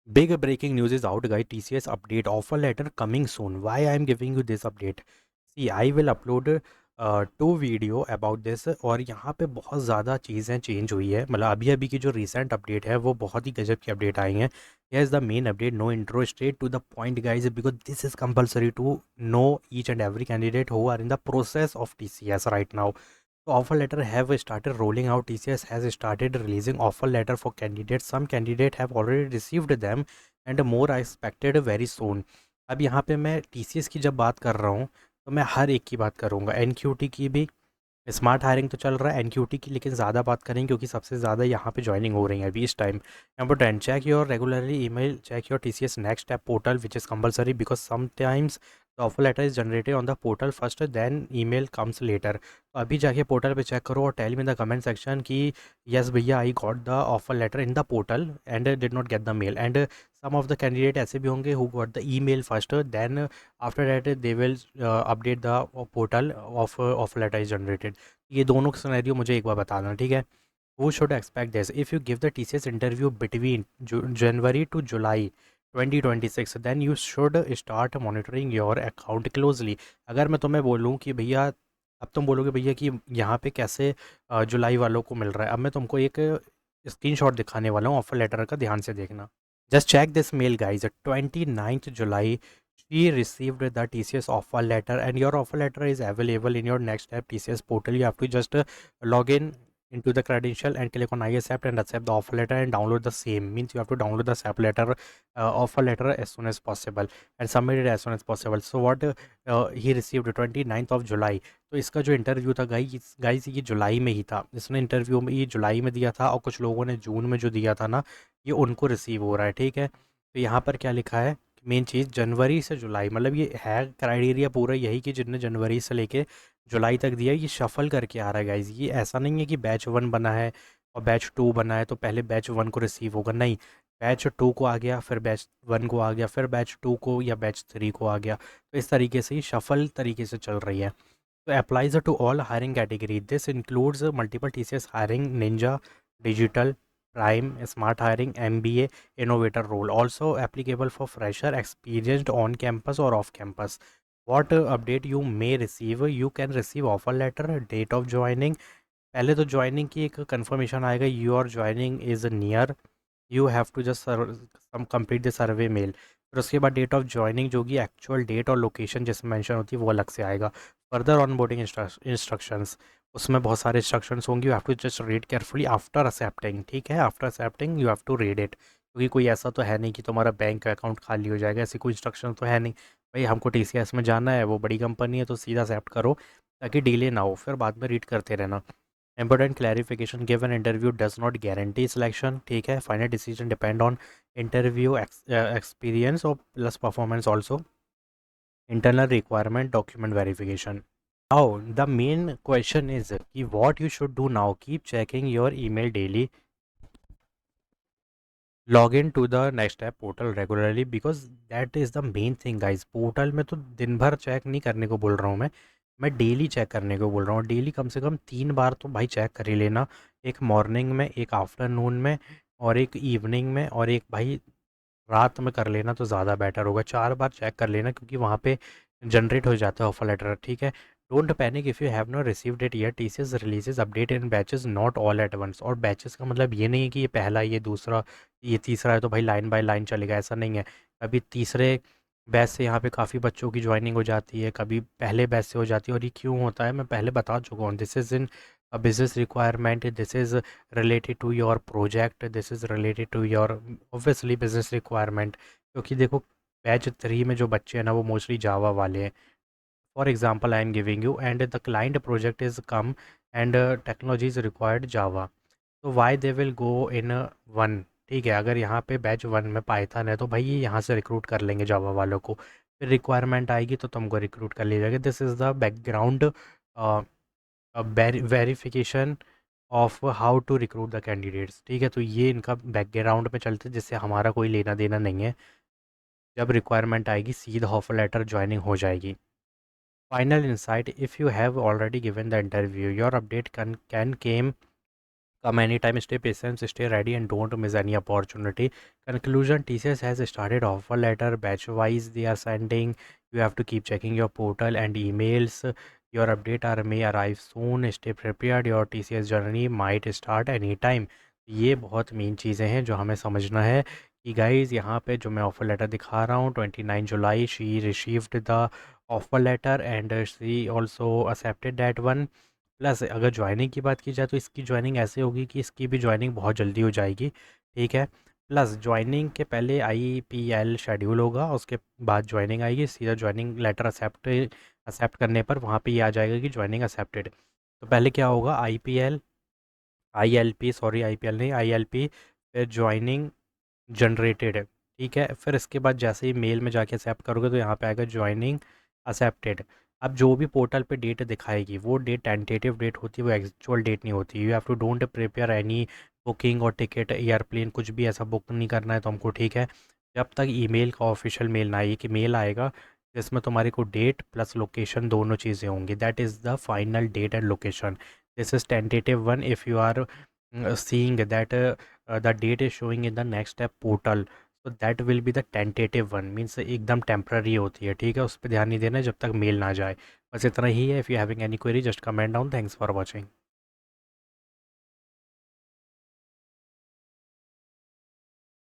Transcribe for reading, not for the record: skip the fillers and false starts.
Big breaking news is out, guys. TCS update offer letter coming soon. Why I am giving you this update? See, I will upload 2 video about this और यहाँ पे बहुत ज़्यादा चीज़ें change हुई है। मतलब अभी अभी की जो रिसेंट अपडेट है वो बहुत ही गजब की अपडेट आई हैं। Here is the main update, no intro, straight to the point guys, because this is compulsory to know each and every candidate who are in the process of TCS right now. So offer letter have started rolling out. TCS has started releasing offer letter for candidates. Some candidates have already received them and more are expected very soon. अब यहाँ पे मैं TCS की जब बात कर रहा हूँ तो मैं हर एक की बात करूँगा, NQT की भी. स्मार्ट हायरिंग तो चल रहा है, NQT की लेकिन ज़्यादा बात करेंगे क्योंकि सबसे ज़्यादा यहाँ पे ज्वाइनिंग हो रही है अभी इस time. Number 10, check your regularly email, check your TCS next step portal which is compulsory because sometimes the offer letter is generated on the portal first then email comes letter. तो अभी जाके portal पे check करो और tell me in the comment section कि yes भैया I got the offer letter in the portal and did not get the mail. And some of the candidate ऐसे भी होंगे who got the email first then after that they will update the portal of offer letter is generated. ये दोनों scenario मुझे एक बार बताना, ठीक है. Who should expect this? If you give the TCS interview between January to July 2026, then you should start monitoring your account closely. अगर मैं तुम्हें बोलूँ कि भैया, अब तुम बोलोगे भैया कि यहाँ पे कैसे जुलाई वालों को मिल रहा है. अब मैं तुमको एक स्क्रीनशॉट दिखाने वाला हूँ ऑफर लेटर का, ध्यान से देखना. Just check this mail guys, 29th July she received the TCS offer letter and your offer letter is available in your next step TCS portal. You have to just log in into the credential and click on I accept and accept the offer letter and download the same. Means you have to download the SAP letter, offer letter as soon as possible and submit it as soon as possible. So what he received 29th of July. तो इसका जो interview था guys ये जुलाई में ही था. इसने interview में ये जुलाई में दिया था और कुछ लोगों ने जून में जो दिया था ना, ये उनको रिसीव हो रहा है, ठीक है. तो यहाँ पर क्या लिखा है, मेन चीज़ जनवरी से जुलाई, मतलब ये है क्राइटेरिया पूरा यही कि जिनने जनवरी से लेके जुलाई तक दिया ये शफल करके आ रहा है गाइज. ये ऐसा नहीं है कि बैच 1 बना है और बैच 2 बना है तो पहले बैच 1 को रिसीव होगा, नहीं. बैच 2 को आ गया, फिर बैच 1 को आ गया, फिर बैच 2 को या बैच 3 को आ गया. तो इस तरीके से ही शफल तरीके से चल रही है. तो applies to all hiring category. This includes multiple TCS hiring, ninja, digital, prime, smart hiring, MBA, innovator role. Also applicable for fresher, experienced on campus or off campus. What update you may receive? You can receive offer letter, date of joining. पहले तो joining की एक confirmation आएगा, your joining is near, you have to just complete the survey mail. फिर उसके बाद date of joining जो कि एक्चुअल डेट और लोकेशन जिसमें मेंशन होती है वो अलग से आएगा. फर्दर ऑन बोर्डिंग इंस्ट्रक्शंस, उसमें बहुत सारे इंस्ट्रक्शंस होंगे, you have to just read carefully after accepting, ठीक है. After accepting you have to read it, क्योंकि कोई ऐसा तो है नहीं कि तुम्हारा बैंक अकाउंट खाली हो जाएगा, ऐसी कोई इंस्ट्रक्शन तो है नहीं. भाई हमको TCS में जाना है, वो बड़ी कंपनी है तो सीधा एक्सेप्ट करो ताकि डिले ना हो, फिर बाद में रीड करते रहना. Important clarification, give an interview does not guarantee selection, ठीक है. Final decision depend on interview experience or plus performance also. Internal requirement, document verification. Now the main question is कि what you should do now. Keep checking your email daily. Log in to the next step portal regularly because that is the main thing guys. Portal में तो दिन भर check नहीं करने को बोल रहा हूँ मैं डेली चेक करने को बोल रहा हूँ. डेली कम से कम 3 बार तो भाई चेक कर ही लेना. एक मॉर्निंग में, एक आफ्टरनून में और एक इवनिंग में और एक भाई रात में कर लेना तो ज़्यादा बेटर होगा. 4 बार चेक कर लेना क्योंकि वहाँ पे जनरेट हो जाता है ऑफर लेटर, ठीक है. Don't panic if you have not received it year. TCS releases update in batches not all at once. और बैचेस का मतलब ये नहीं है कि ये पहला, ये दूसरा, ये तीसरा है तो भाई लाइन बाय लाइन चलेगा, ऐसा नहीं है. कभी तीसरे बैच से यहाँ पे काफ़ी बच्चों की ज्वाइनिंग हो जाती है, कभी पहले बैच से हो जाती है. और ये क्यों होता है मैं पहले बता चुका हूँ. This is in a business requirement, this is related to your project, this is related to your obviously business requirement. क्योंकि देखो बैच 3 में जो बच्चे हैं ना वो मोस्टली जावा वाले हैं. For example I am giving you and the client project is come and technology is required Java. तो why they will go in one, ठीक है. अगर यहाँ पे बैच 1 में पाइथन है तो भाई ये यहाँ से रिक्रूट कर लेंगे जावा वालों को. फिर रिक्वायरमेंट आएगी तो तुमको रिक्रूट कर लिया जाएगा. This is the background verification of how to recruit the candidates, ठीक है. तो ये इनका बैकग्राउंड में चलते हैं जिससे हमारा कोई लेना देना नहीं है. जब रिक्वायरमेंट आएगी सीधा ऑफर लेटर ज्वाइनिंग हो जाएगी. Final insight, if you have already given the interview your update can came Come anytime, stay patient, stay ready, and don't miss any opportunity. Conclusion: TCS has started offer letter batch wise. They are sending. You have to keep checking your portal and emails. Your update are may arrive soon. Stay prepared. Your TCS journey might start anytime. ये बहुत main चीज़ें हैं जो हमें समझना है कि guys यहाँ पे जो मैं ऑफ़र लेटर दिखा रहा हूँ 29 जुलाई she received the offer letter and she also accepted that one. Plus अगर ज्वाइनिंग की बात की जाए तो इसकी ज्वाइनिंग ऐसे होगी कि इसकी भी ज्वाइनिंग बहुत जल्दी हो जाएगी, ठीक है। प्लस ज्वाइनिंग के पहले IPL शेड्यूल होगा, उसके बाद ज्वाइनिंग आएगी, सीधा ज्वाइनिंग लेटर एक्सेप्ट करने पर वहाँ पे ये आ जाएगा कि ज्वाइनिंग एक्सेप्टेड। तो पहले क्या होगा, ILP सॉरी IPL नहीं ILP, फिर ज्वाइनिंग जनरेटेड है, ठीक है। फिर इसके बाद जैसे ही मेल में जाके एक्सेप्ट करोगे तो यहाँ पे आएगा ज्वाइनिंग एक्सेप्टेड। अब जो भी पोर्टल पे डेट दिखाएगी वो डेट टेंटेटिव डेट होती है, वो एक्चुअल डेट नहीं होती। You have to don't prepare any booking और टिकट एयरप्लेन कुछ भी ऐसा बुक नहीं करना है तुमको, ठीक है। जब तक ईमेल का ऑफिशियल मेल ना आए कि मेल आएगा जिसमें तुम्हारे को डेट प्लस लोकेशन दोनों चीज़ें होंगी, that is the final date and location. This is tentative one if you are seeing that the date is showing in the next step portal, so that will be the tentative one, means एकदम temporary होती है, ठीक है। उस पर ध्यान नहीं देना जब तक मेल ना जाए। बस इतना ही है। If you having any query just comment down. Thanks for watching.